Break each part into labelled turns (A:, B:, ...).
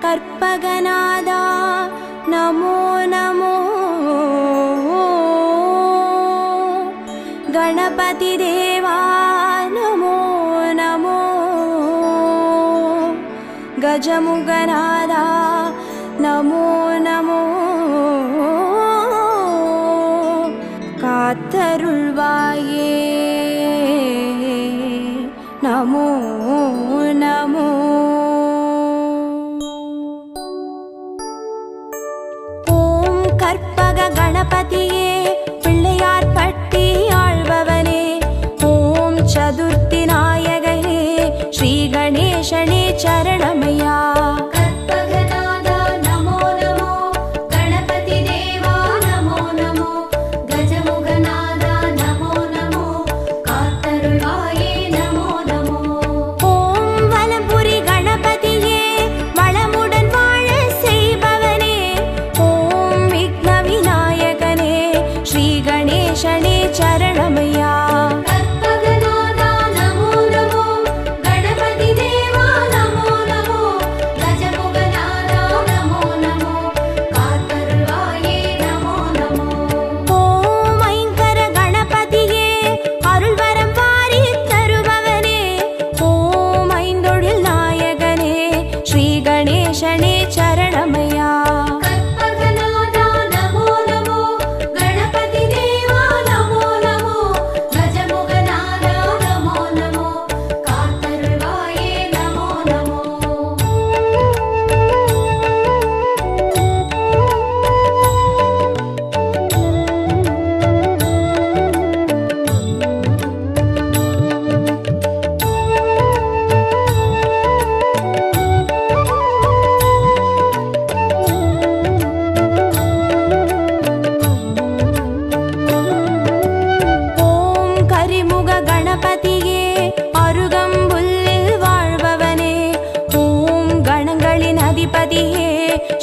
A: கற்பகநாதா நமோ நமோ, கணபதி தேவா நமோ நமோ, கஜமுகநாதா நமோ நமோ, காத்தருள்வாயே நமோ நமோ. ஓம் கற்பக கணபதியே பிள்ளையார் பட்டி ஆழ்பவனே, ஓம் சதுர்த்தி நாயகனே ஸ்ரீ கணேசனே சரணமையா.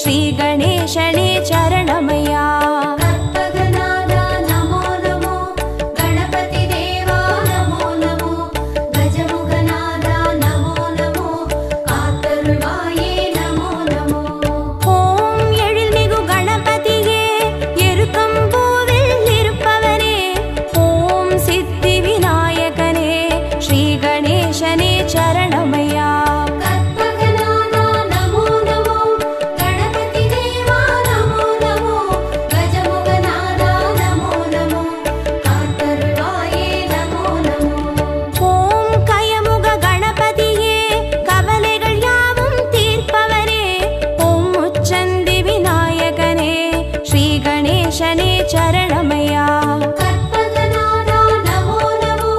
A: ஸ்ரீ கணேசனே சரணமையா. கற்பகநாதா நமோ நமோ, கணபதி தேவா நமோ நமோ, கஜமுகநாதா நமோ நமோ, காத்தருள்வாயே நமோ நமோ. ஓம் எழில்மிகு கணபதியே எருக்கம்பூவில் இருப்பவனே, ஓம் சித்தி விநாயகனே ஸ்ரீ கணேசனே சரணமையா. கணேசனே சரணமையா. கற்பகநாதா நமோ நமோ,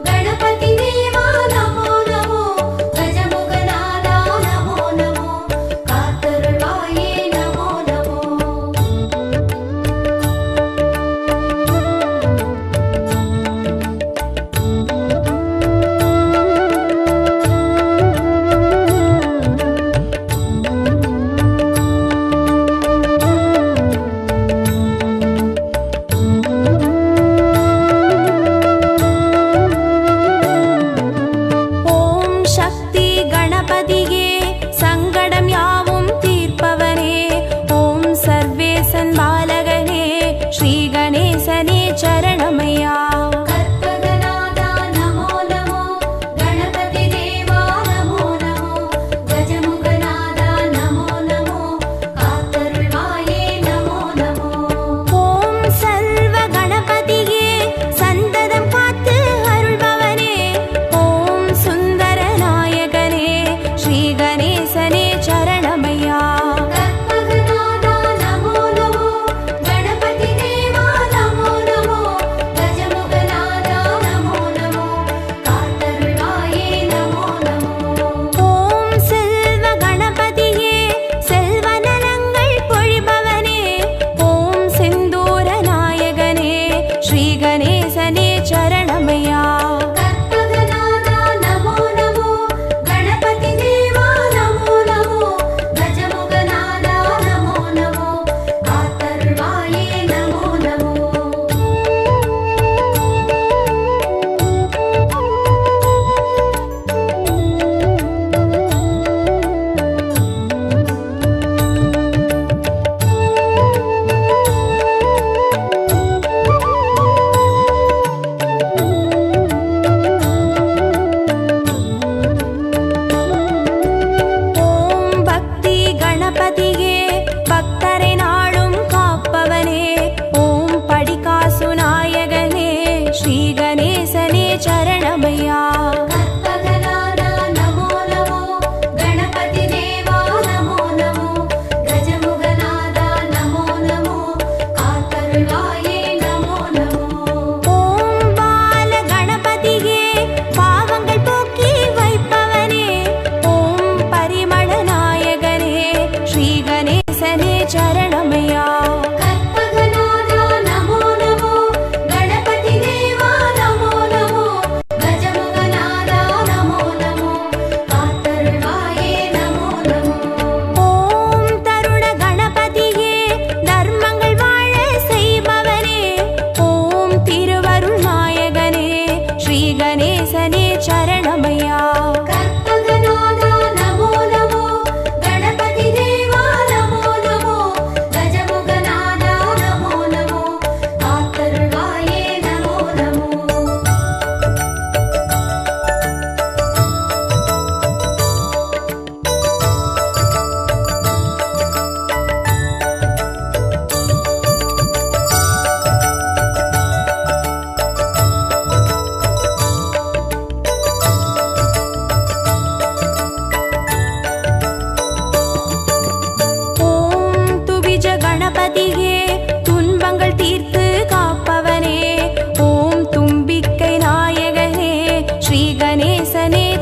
A: கணபதி தேவா நமோ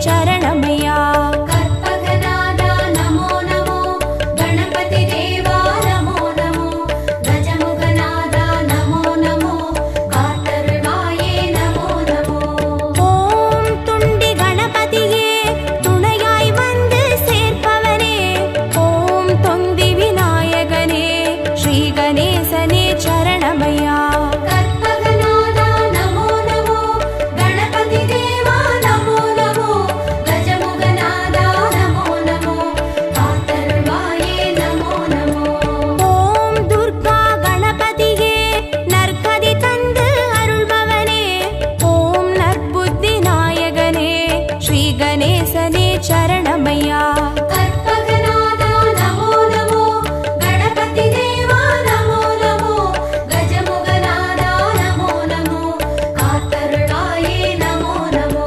A: சரணமையா.
B: கற்பகநாதா நமோ நமோ, கணபதி தேவா நமோ நமோ, கஜமுகநாதா நமோ நமோ, காத்தருள்வாயே நமோ நமோ.
A: ஓம் துண்டி கணபதியே துணையாய் வந்து சேர்ப்பவனே, ஓம் தொந்தி விநாயகனே ஸ்ரீ கணேசனே சரணமையா.
B: கற்பகநாதா நமோ நமோ, கணபதி தேவா நமோ நமோ, கஜமுகநாதா நமோ நமோ, காத்தருள்வாயே நமோ நமோ.
A: ஓம் துர்கா கணபதியே நற்கதி தந்து அருள்பவனே, ஓம் நற்புத்தி நாயகனே ஸ்ரீ கணேசனே சரணமையா.
B: கற்பகநாதா நமோ நமோ, கணபதி தேவா நமோ நமோ, கஜமுகநாதா நமோ நமோ, காத்தருள்வாயே நமோ நமோ.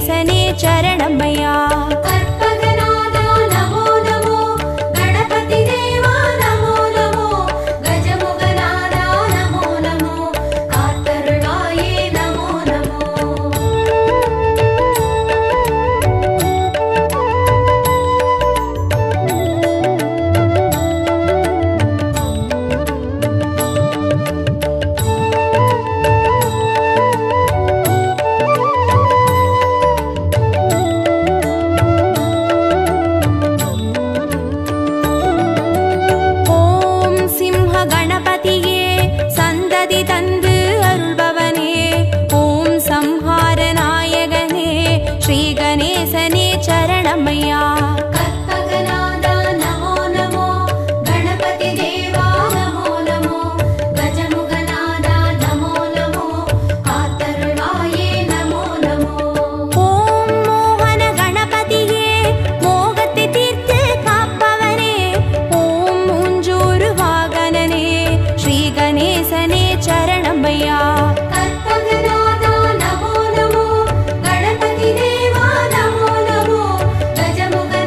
A: கணேசனே சரணமையா.
B: கற்பகநாதா நமோ நமோ, கணபதி தேவா நமோ நமோ, கஜமுகநாதா நமோ நமோ, காத்தருளாயே நமோ நமோ.
A: ஓம் சிம்ஹ கணபதியே சந்ததி தந்து அருள்பவனே, ஓம் சம்ஹார நாயகனே ஸ்ரீ கணேசனே சரணமையா.
B: கற்பகநாதா நமோ நமோ, கணபதி தேவா நமோ நமோ, கஜமுகநாதா நமோ நமோ, காத்தருளாயே நமோ நமோ.
A: ஓம் மோகன கணபதியே மோகத்தை தீர்த்து காப்பவனே, ஓம் மூஞ்சூறு வாகனனே ஸ்ரீ கணேசனே சரணமையா.
B: கற்பகநாதா நமோ நமோ, கணபதி தேவா நமோ நமோ, கஜமுகநாதா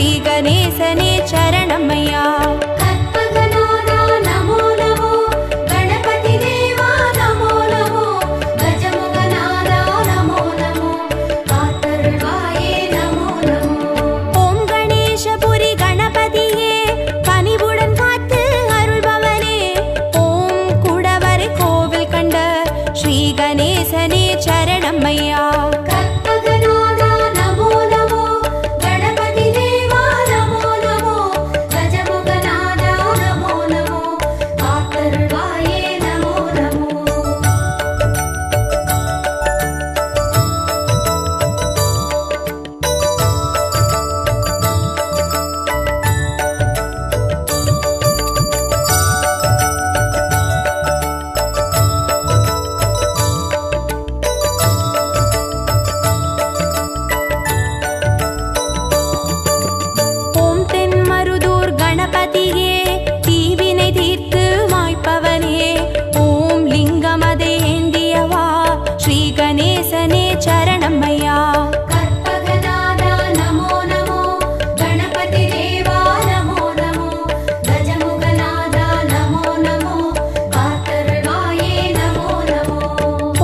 A: ஸ்ரீ கணேசனே சரணமையா.
B: கற்பகநாதா நமோ நமோ, கணபதி தேவா நமோ நமோ, கஜமுகநாதா நமோ நமோ, காத்தருள்வாயே நமோ நமோ.
A: ஓம் கணேசபுரி கணபதியே கனிவுடன் காத்து அருள்பவனே, ஓம் குடவரை கோவில் கண்ட ஸ்ரீ கணேசனே சரணமையா.
B: கற்பகநாதா நமோ நமோ, கணபதி தேவா நமோ நமோ, கஜமுகநாதா நமோ நமோ, காத்தருள்வாயே நமோ நமோ.
A: ஓம் தென்மருதூர் கணபதியே தீவினை தீர்த்து மாய்ப்பவனே, ஓம் லிங்கமதை ஏந்தியவா ஸ்ரீ கணேசனே சரணமையா.
B: கற்பகநாதா நமோ நமோ, கணபதி தேவா நமோ நமோ, கஜமுகநாதா நமோ நமோ, காத்தருள்வாயே நமோ நமோ.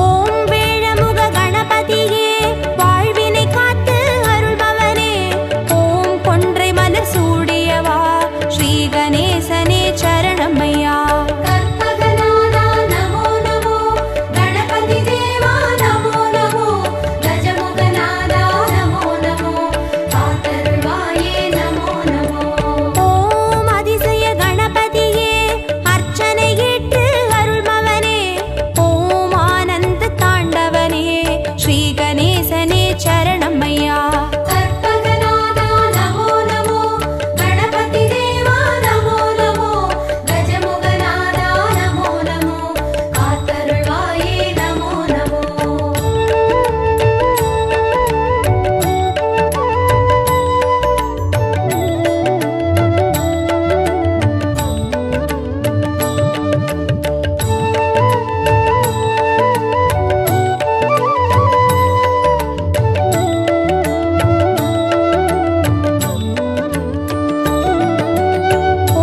A: ஓம் வேழமுக கணபதியே வாழ்வினை காத்து அருள்பவனே, ஓம் கொன்றை மலர் சூடியவா ஸ்ரீ கணேசனே சரணமையா.
B: கற்பகநாதா நமோ நமோ, கணபதி தேவா நமோ நமோ, கஜமுகநாதா நமோ நமோ, காத்தருள்வாயே நமோ நமோ.
A: ஓம் அதிசய கணபதியே அர்ச்சனை ஏற்று அருள்பவனே, ஓம் ஆனந்த தாண்டவனே ஸ்ரீ கணேசனே சரணமையா.
B: கற்பகநாதா நமோ நமோ, கணபதி தேவா நமோ நமோ, கஜமுகநாதா நமோ நமோ, காத்தருள்வாயே நமோ நமோ.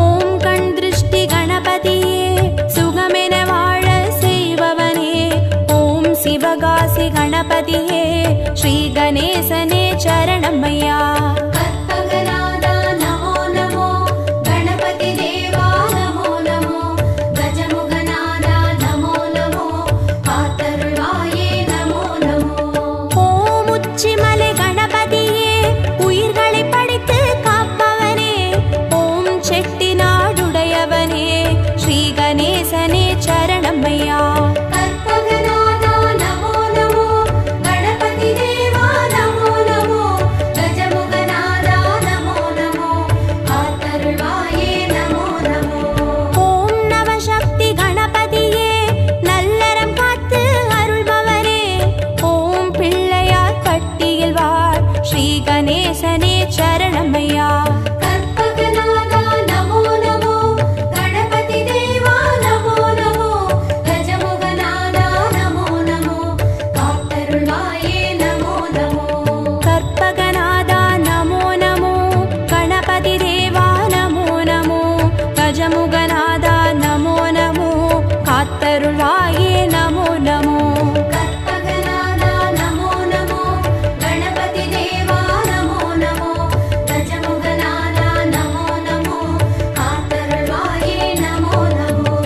A: ஓம் கண் திருஷ்டி கணபதியே சுகமென வாழ செய்பவனே, ஓம் சிவகாசி கணபதியே ஸ்ரீ கணேசனே சரணமையா.
B: கற்பகநாதா நமோ நமோ, கணபதி தேவா நமோ நமோ, கஜமுகநாதா நமோ நமோ, காத்தருள்வாயே நமோ நமோ.
A: ஓம் உச்சிமலை கணபதியே உயிர்களை படைத்து காப்பவனே, ஓம் செட்டிநாடுடையவனே ஸ்ரீ கணேசனே சரணமையா.
B: கற்பகநாதா நமோ நமோ, கணபதி தேவா நமோ நமோ, கஜமுகநாதா நமோ நமோ, காத்தருள்வாயே நமோ நமோ.
A: ஓம் நவசக்தி கணபதியே நல்லறம் காத்து அருள்பவரே, ஓம் பிள்ளையார் பட்டியில் வாழ் ஸ்ரீ கணேசனே சரணமையா.
B: கற்பகநாதா நமோ நமோ, கணபதி தேவா நமோ நமோ, கஜமுகநாதா நமோ நமோ, காத்தருள்வாயே நமோ நமோ.
A: கற்பகநாதா நமோ நமோ, கணபதி தேவா நமோ நமோ, கஜமுகநாதா நமோ நமோ, காத்தருள்வாயே நமோ நமோ.
B: கற்பகநாதா நமோ நமோ, கணபதி தேவா நமோ நமோ, கஜமுகநாதா நமோ நமோ, காத்தருள்வாயே நமோ நமோ.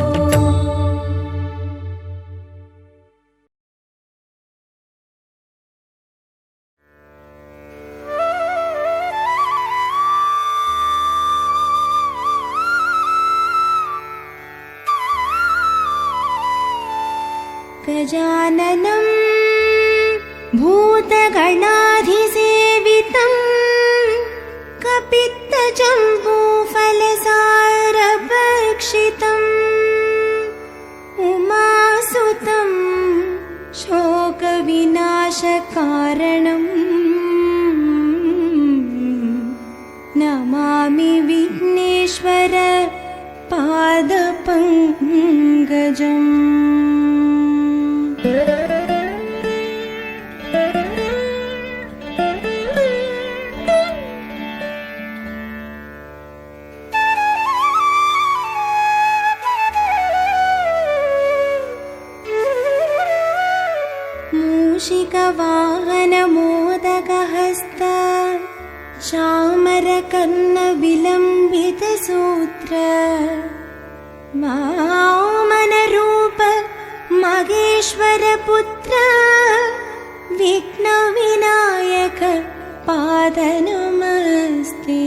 A: गजाननं भूतगणाधिसेवितं कपित्तजम्बूफलसारभक्षितम् उमासुतं शोकविनाशकारणम् नमामि विघ्नेश्वर पादपङ्कजम्. हस्त चामरकर्णविलम्बितसूत्र वामनरूप महेश्वरपुत्र विघ्नविनायक पादनमस्ते।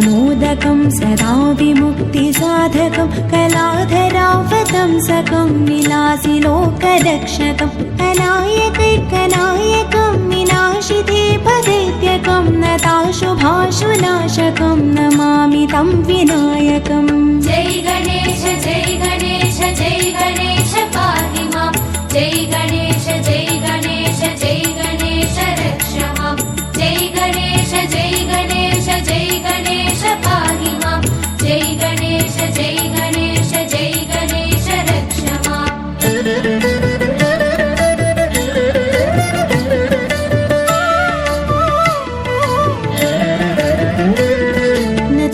A: मोदकं सदा विमुक्तिसाधकं कलाधरावतंसकं विलासिलोकरक्षकं अनायकैकनायकं विनाशिते पदैत्यकं नताशुभाशुनाशकं नमामि तं विनायकम्।
B: जय गणेश जय गणेश जय गणेश पाहि मां। जय गणेश जय गणेश जय गणेश रक्ष मां। जय गणेश जय गणेश जय गणेश पाहि मां। जय गणेश जय गणेश जय गणेश रक्ष मां।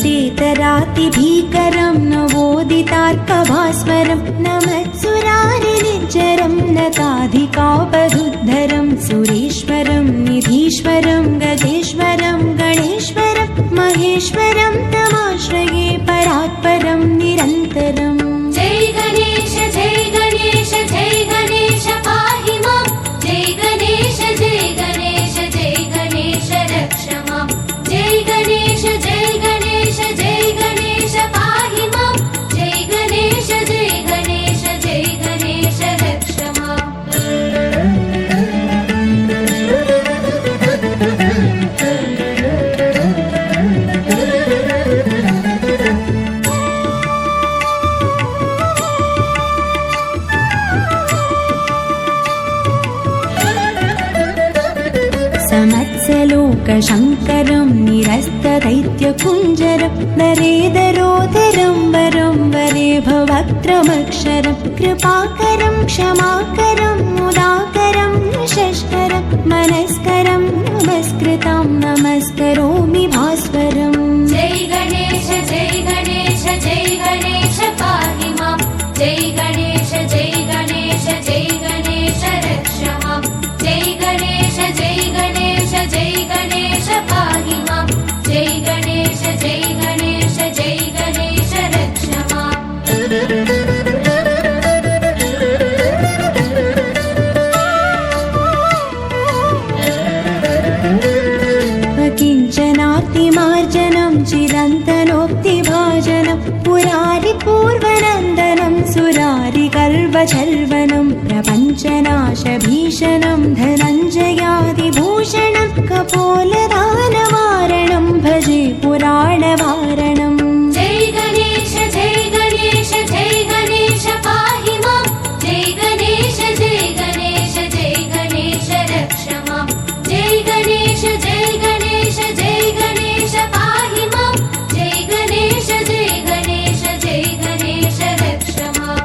A: तेतरातिभीकरं नवोदितार्कभास्वरं नमत्सुरारिनिर्जरं नताधिकापदुद्धरं सुरेश्वरं निधीश्वरं गजेश्वरं गणेश्वरं महेश्वरं तमाश्रये परात्परं निरन्तरम्।
B: जय गणेश जय गणेश जय गणेश पाहि मां। जय गणेश जय गणेश जय गणेश रक्ष मां। जय गणेश जय गणेश जय गणेश पाहि मां। जय गणेश जय गणेश जय गणेश रक्ष मां।
A: समत्सलोकशङ्करं निरस्तदैत्यकुञ्जरं नरेदरोदरं वरं वरे भवक्त्रमक्षरं कृपाकरं क्षमाकरं मुदाकरं निशस्करं मनस्करं नमस्कृतं नमस्करोमि भास्वरम्।
B: जय गणेश जय गणेश जय गणेश पाहि मां। जय गणेश जय गणेश जय गणेश रक्ष मां। जय गणेश जय गणेश जय गणेश पाहि मां। जय गणेश जय गणेश जय गणेश रक्ष मां।
A: किञ्चनार्तिमार्जनं चिरन्तनोक्तिभाजनं पुरारिपूर्वनन्दनं सुरारिकल्पचर्वनं प्रपञ्चनाशभीषणं धनञ्जयादिभूषणं कपोलदानवारणं भजे पुराणवारणम्।
B: जय गणेश जय गणेश जय गणेश पाहि मां। जय गणेश जय गणेश जय गणेश रक्ष मां। जय गणेश जय गणेश जय गणेश पाहि मां। जय गणेश जय गणेश जय गणेश रक्ष मां।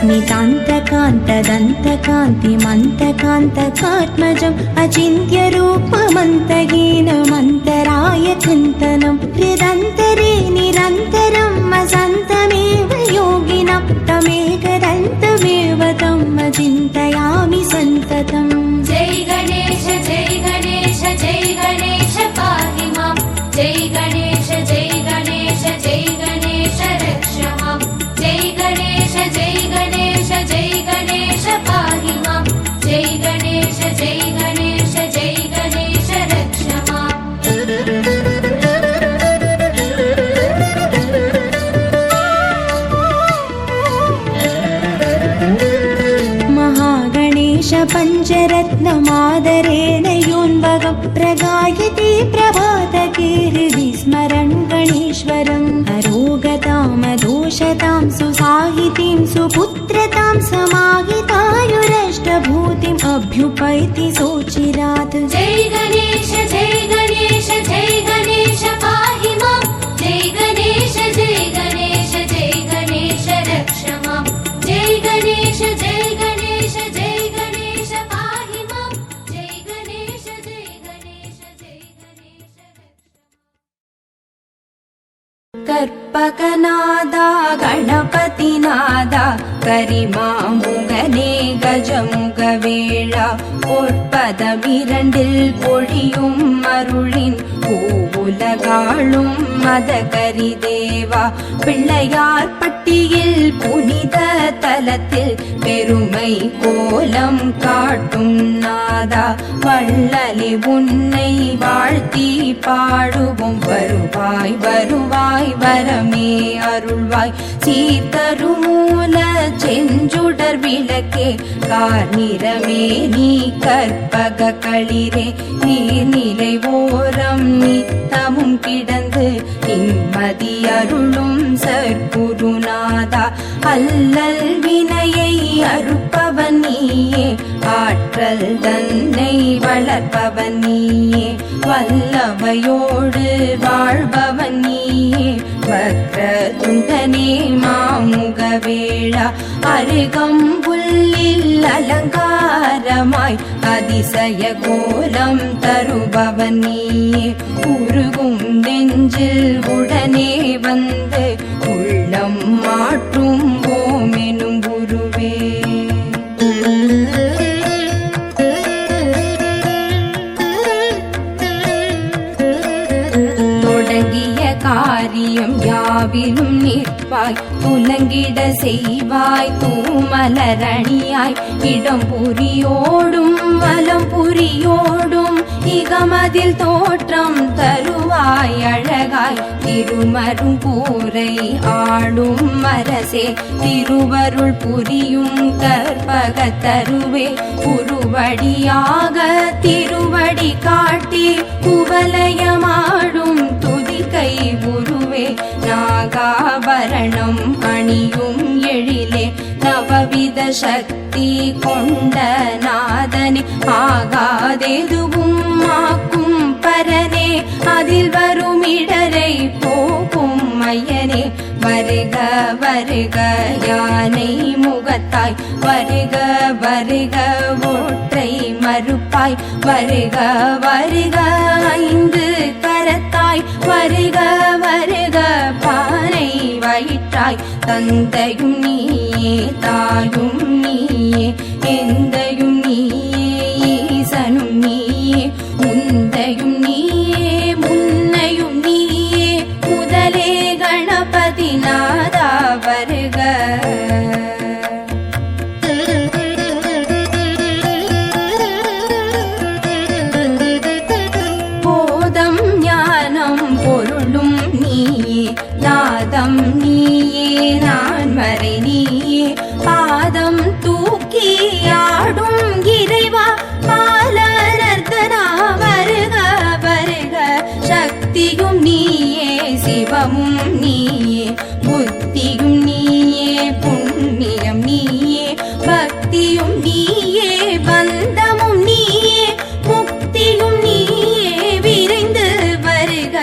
A: नितान्तकान्तदन्तकान्तिमन्तकान्तकात्मजम् अचिन्त्यरूपमन्तहीनमन्तराय चिन्तनं हृदन्तरे निरन्तरम् असन्तमेव योगिनं तमेकदन्तमेव तम् अचिन्तयामि सन्ततम्।
B: जय गणेश जय गणेश जय गणेश पाहि मां। जय गणेश जय गणेश जय गणेश रक्ष मां। जय गणेश जय गणेश जय गणेश पाहि मां। जय गणेश जय गणेश जय गणेश रक्ष मां।
A: सागरेणयोन्वगं प्रगायते प्रभातके हृदि स्मरन् गणेश्वरम् अरोगतामदोषतां सुसाहितीं सुपुत्रतां समाहितायुरष्टभूतिम् अभ्युपैति सोचिरात्।
B: जय गणेश जय गणेश जय गणेश पाहि मां। जय गणेश जय गणेश जय गणेश रक्ष मां। जय गणेश जय गणेश जय गणेश पाहि मां। जय गणेश जय गणेश जय गणेश
A: कर्पकनादा गणपतिनादा करिमामुगने गजमुगवेळा பொற்பதமிரண்டில் பொழியும் அருளின் பூவுலகாளும் மதகரி தேவா பிள்ளையார் பட்டியில் புனித தலத்தில் பெருமை கோலம் காட்டும் நாதா வள்ளலே உன்னை வாழ்த்தி பாடுவோம் வருவாய் வருவாய் வரமே அருள்வாய் சீர்தருமூல செஞ்சுடர் விளக்கே கார்நிறமே நீ கற்பக களிரே நீர்நிலை ஓரம் நித்தமும் கிடந்து நிம்மதி அருளும் சற்குருநாதா அல்லல் வினையை அறுப்பவன் நீயே ஆற்றல் தன்னை வளர்ப்பவன் நீயே வல்லவையோடு வாழ்பவன் நீயே வக்ர துண்டனே மாமுகவேளா அருகம்புல்லில் அலங்காரமாய் அதிசய கோலம் தருபவன் நீயே உருகும் நெஞ்சில் உடனே வந்து உள்ளம் மாற்றும் ஓமெனும் குருவே காரியம் யாவிலும் நிற்பாய் துலங்கிட செய்வாய் தூமலரணியாய் இடம் புரியோடும் வலம் புரியோடும் இகமதில் தோற்றம் தருவாய் அழகாய் திருமரும் கூரை ஆடும் அரசே திருவருள் புரியும் கற்பக தருவே உருவடியாக திருவடி காட்டி குவலயமாடும் துதிக்கை உருவே நாகாபரணம் அணியும் எழிலே நவவித சக்தி கொண்ட நாதனே ஆகாதெதுவும் ஆக்கும் பரனே அதில் வரும் இடரை போகும் மையனே வருக வருக யானை முகத்தாய் வருக வருக ஒற்றை மறுப்பாய் வருக வருக ஐந்து கரத்தாய் வருக வருக பானை வயிற்றாய் தந்தையும் நீயே தாயும் நீயே எந்தையும் நீயே ஈசனும் நீயே முந்தையும் நீயே முன்னையும் நீயே முதலே கணபதி நாதா வருக போதம் ஞானம் பொருளும் நீயே நாதம் நீயே நான் மறை நீயே பாதம் தூக்கி ஆடும் இறைவா பாலனர்த்தனா வருக வருக சக்தியும் நீயே சிவமும் நீயே புத்தியும் நீயே புண்ணியம் நீயே பக்தியும் நீயே பந்தமும் நீயே முக்தியும் நீயே விரைந்து வருக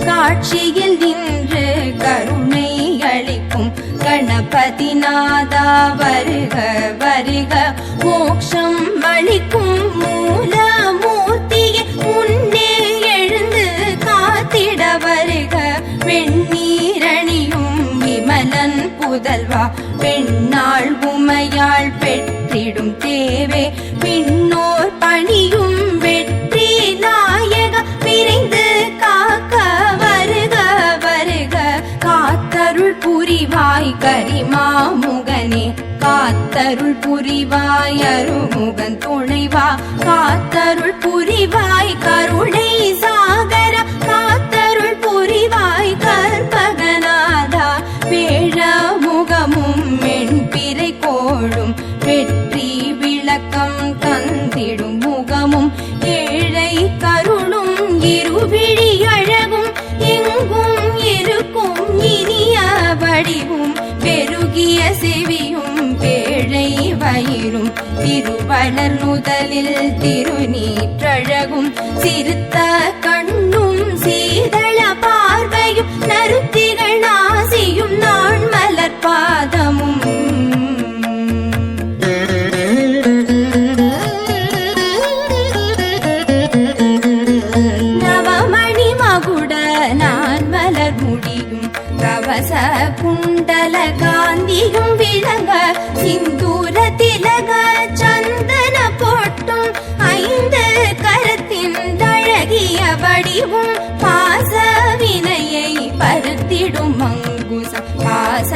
A: காட்சியில் நின்று கருணை அளிக்கும் கணபதி நாதா வருக வருக மோட்சம் அளிக்கும் மூலமூர்த்தியே முன்னே எழுந்து காத்திட வருக வெண்ணீரணியும் விமலன் புதல்வா பெண்ணாள் உமையாள் பெற்றிடும் தேவே பின்னோர் பணியும் வெற்றி நாயக விரைந்து காக்க வருக வருக காத்தருள் புரிவாய் கரிமாமுகனே காத்தருள் புரிவாய் அருமுகன் துணைவா காத்தருள் புரிவாய் கருணை சாகர காத்தருள் புரிவாய் கற்பகநாதா வேழ முகமும் மென்பிறை கோளும் வெற்றி விளக்கம் தந்திடும் முகமும் செவியும் பேழை வயிறும் திருவளர் முதலில் திருநீற்றழகும் சிறுத்த கண்ணும் சீதள பார்வையும் நருத்திகள் நாசியும் நாள் மலர் பாதமும் கவச குண்டல காந்தியும் விளங்க சிந்தூர திலக சந்தன போட்டும் ஐந்து கரத்தின் அழகிய வடிவும் பாச வினையை பருத்திடும் மங்குசம் பாச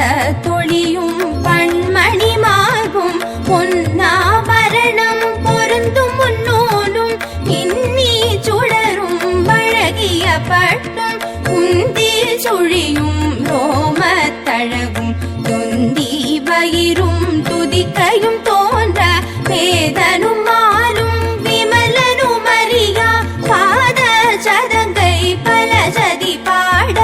A: தொழியும் பண்மணி மார்பும் பொன்னாபரணம் பொருந்தும் முன்னோலும் இன்னி சுடரும் அழகிய பட்டும் உந்தி சுழியும் ரோம தழகும் தொந்தி வயிறும் துதிக்கையும் தோன்ற வேதனும் மாலும் விமலனும் அறியா பாத சதங்கை பல சதி பாட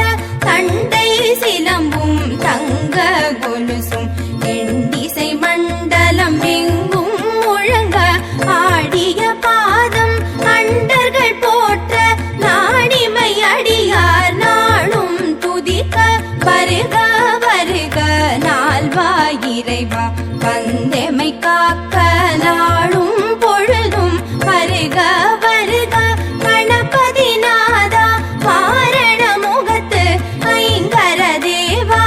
A: தண்டை சிலம்பும் தங்க கொலுசும் எண்டிசை மண்டலம் எங்கும் முழங்க ஆடிய பாதம் அண்டர்கள் போற்ற நாடிமை அடியார் நாளும் துதிக்க வருக வருக நால்வாயிரைவா வந்தெமை காக்க நாளும் பொழுதும் வருக வருக கணபதி நாதா காரண முகத்து ஐங்கர தேவா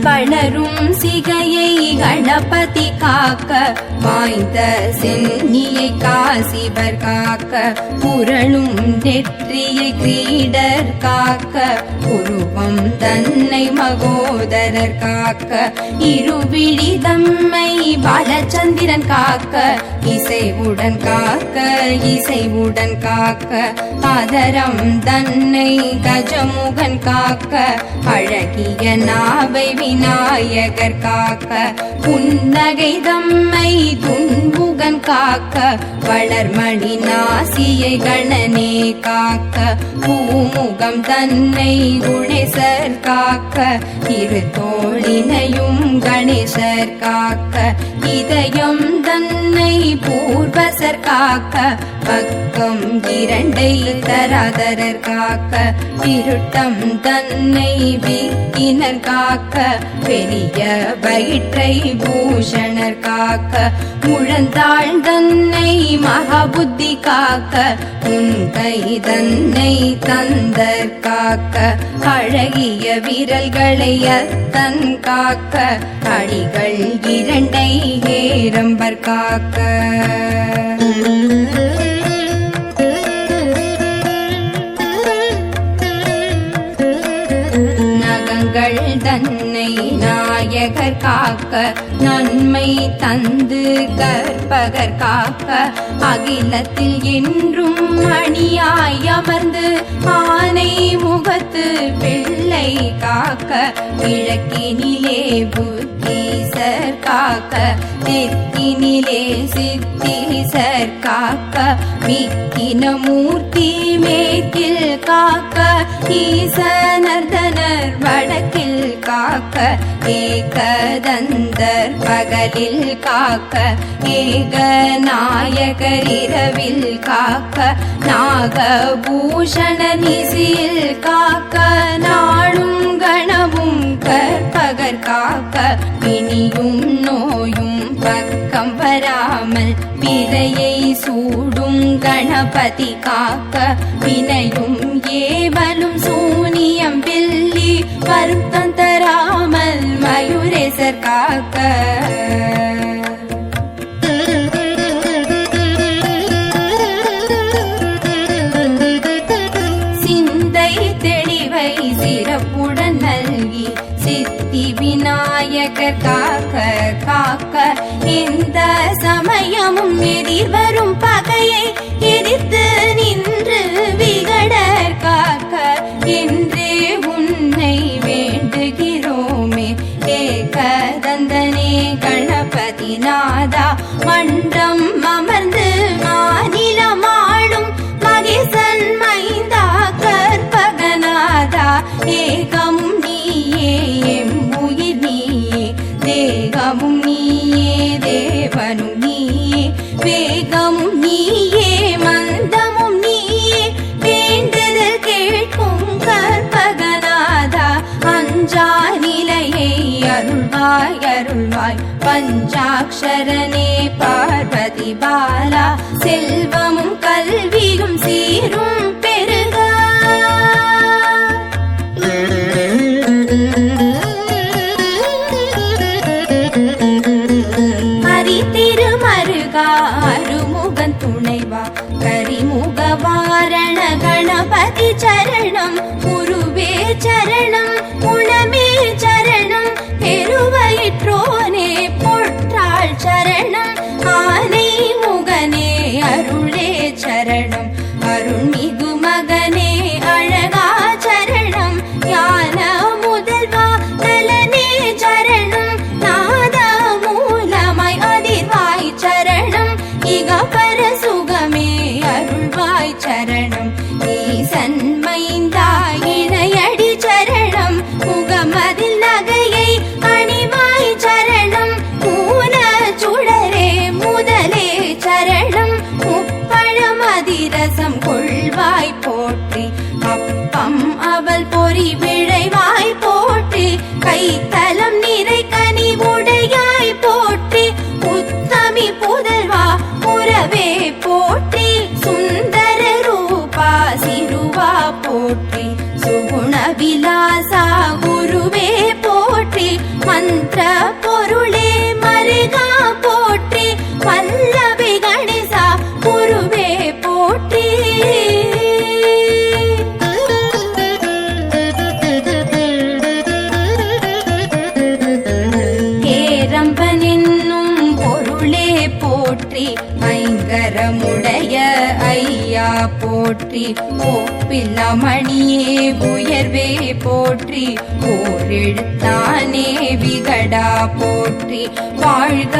A: வளரும் சிகையை கணபதி காக்க வாய்ந்த சென்னியை காசிவர் காக்க புரளும் நெற்றியை கிரீடர் காக்க உருவம் தன்னை மகோதரர் காக்க இருவிழி தம்மை பாலச்சந்திரன் காக்க இசைவுடன் காக்க இசைவுடன் காக்க ஆதரம் தன்னை கஜமுகன் காக்க அழகிய நாவை விநாயகர் காக்க புன்னகை தம்மை துன்புகன் காக்க வளர்மணி நாசியை கணனே காக்க பூமுகம் தன்னை குணேசர் காக்க இரு தோழினையும் கணேசர் காக்க இதயம் தன்னை பூர்வசர் காக்க பக்கம் இரண்டை தராதரர் காக்க இருட்டம் தன்னை விக்கினர் காக்க பெரிய வயிற்றை பூஷணர் காக்க முழந்தாள் தன்னை மகாபுத்தி காக்க உன்கை தன்னை தந்தர் காக்க அழகிய விரல்களை அத்தன் காக்க அடிகள் இரண்டை ஏரம்பர் காக்க நகங்கள் தன்னை நாயகர் காக்க நன்மை தந்து கற்பகர் காக்க அகிலத்தில் என்றும் மணியாய் அமர்ந்து ஆனை முகத்து பிள்ளை காக்க கிழக்கினிலே புத்தீசர் காக்க தெற்கினிலே சித்தீசர் காக்க மிக்கின மூர்த்தி மேற்கில் காக்க ஈசனர்தனர் வடக்கில் காக்க ஏகதந்தர் பகலில் காக்க ஏகநாயகர் இரவில் காக்க நாகபூஷண நிசியில் காக்க நாளும் கணவும் கற்பகர் காக்க பிணியும் நோயும் பக்கம் வராமல் பிறையை சூடும் கணபதி காக்க வினையும் ஏவலும் சூனியம் பில்லி வருத்தம் தராமல் மயூரேசர் காக்க சிந்தை தெளிவை சிறப்புடன் நல்கி சித்தி விநாயகர் காக்க காக்க எந்த சமயமும் எதிர்வரும் பகையை எதிர்த்து நின்று விகடர் காக்க என்றே உன்னை வேண்டுகிறோமே ஏகதந்தனே கணபதி நாதா மன்றம் அமர்ந்து மாநிலமாளும் மகேசன் அருள்வாய் அருள்வாய் பஞ்சாக்ஷரனே பார்வதி பாலா செல்வமும் கல்வியும் சீரும் பெருக ஹரி திருமருகா அருமுகன் துணைவா கரிமுக வாரண கணபதி சரணம் குருவே சரணம் குணமே சரணம் பெருவயிற்றோனே பொற்றாள் சரணம் ஆனை முகனே அருளே சரணம் அருள்மிகு மகனே அழகா சரணம் ஞான முதல்வா நலனே சரணம் நாத மூலமாய் அதிர்வாய் சரணம் இகபர சுகமே அருள்வாய் சரணம் ஈசன் மைந்தா இணையடி சரணம் முகமதில் நகையை அணிவாய் சரணம் மூல சுடரே முதலே சரணம் முப்பழம் அதிரசம் கொள்வாய் போற்றி அப்பம் அவள் பொறி விழைவாய் போற்றி கைத்தலம் நிறை கனி உடையாய் போற்றி உத்தமி புதல்வா உறவே போற்றி சுந்தர ரூபா சிறுவா போற்றி சுகுண விலாசா குருவே போற்றி மந்திர பொருளே மருகா போற்றி வல்லபி கணேசா குருவே போற்றி ஏரம்பன் என்னும் பொருளே போற்றி ஐங்கரமுடைய ஐயா போற்றி ஒப்பில்லமணியே உயர்வே போற்றி ஓரெழுத்தானே விகடா போற்றி வாழ்க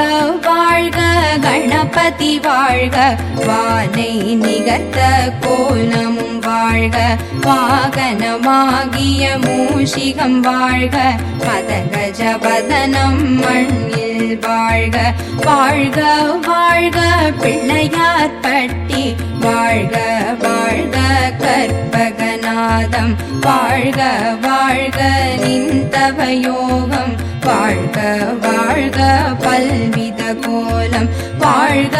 A: வாழ்க கணபதி வாழ்க வானை நிகர்த்த கோலமும் வாழ்க வாகனமாகிய மூஷிகம் வாழ்க மதகஜபதனம் மண்ணில் வாழ்க வாழ்க வாழ்க பிள்ளையார் பட்டி வாழ்க வாழ்க கற்பகநாதம் வாழ்க வாழ்க நிந்தவ யோகம் வாழ்க வாழ்க பல்வித கோலம் வாழ்க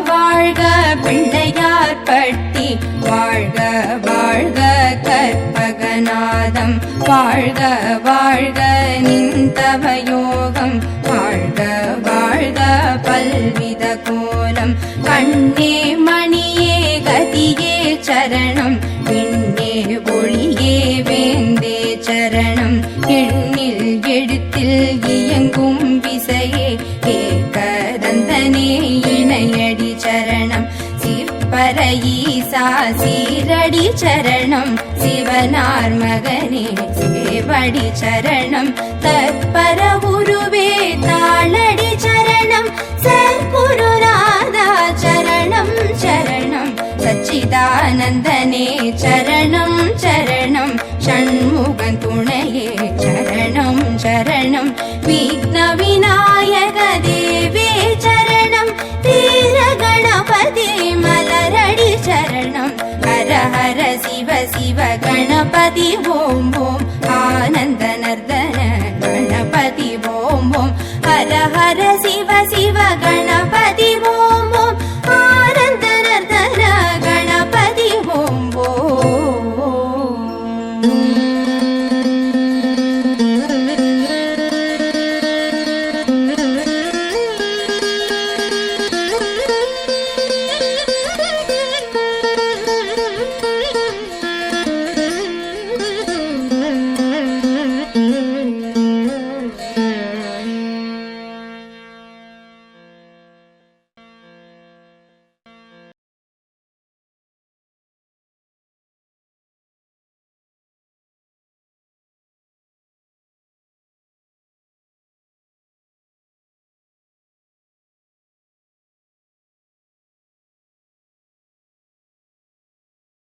A: வாழ்க பிள்ளையார் பட்டி வாழ்க வாழ்க கற்பகநாதம் வாழ்க வாழ்க நிந்தவ யோகம் வாழ்க வாழ்க பல்வித கோலம் கண்ணே மணியே கதியே சரணம் விண்ணே ஒளியே வேந்தே சரணம் எண்ணில் எழுத்தில் இயங்கும் விசையே ஏகதந்தனே இணையடி சரணம் சிற்பர ஈசா சீரடி சரணம் சிவனார் மகனே சேவடி சரணம் தற்பர உருவே தாளடி சரணம் சற்குருநாதா சரணம் சரணம் சச்சிதானந்தனே சரணம் சரணம் ஷண்முகன் துணையே சரணம் சரணம் விக்ன விநாயக தேவே சரணம் வீர கணபதி மலரடி சரணம் ஹர ஹர சிவ சிவ கணபதி ஓம் ஓம் ஆனந்த நர்தன கணபதி ஓம் ஓம் ஹர ஹர சிவ சிவ கண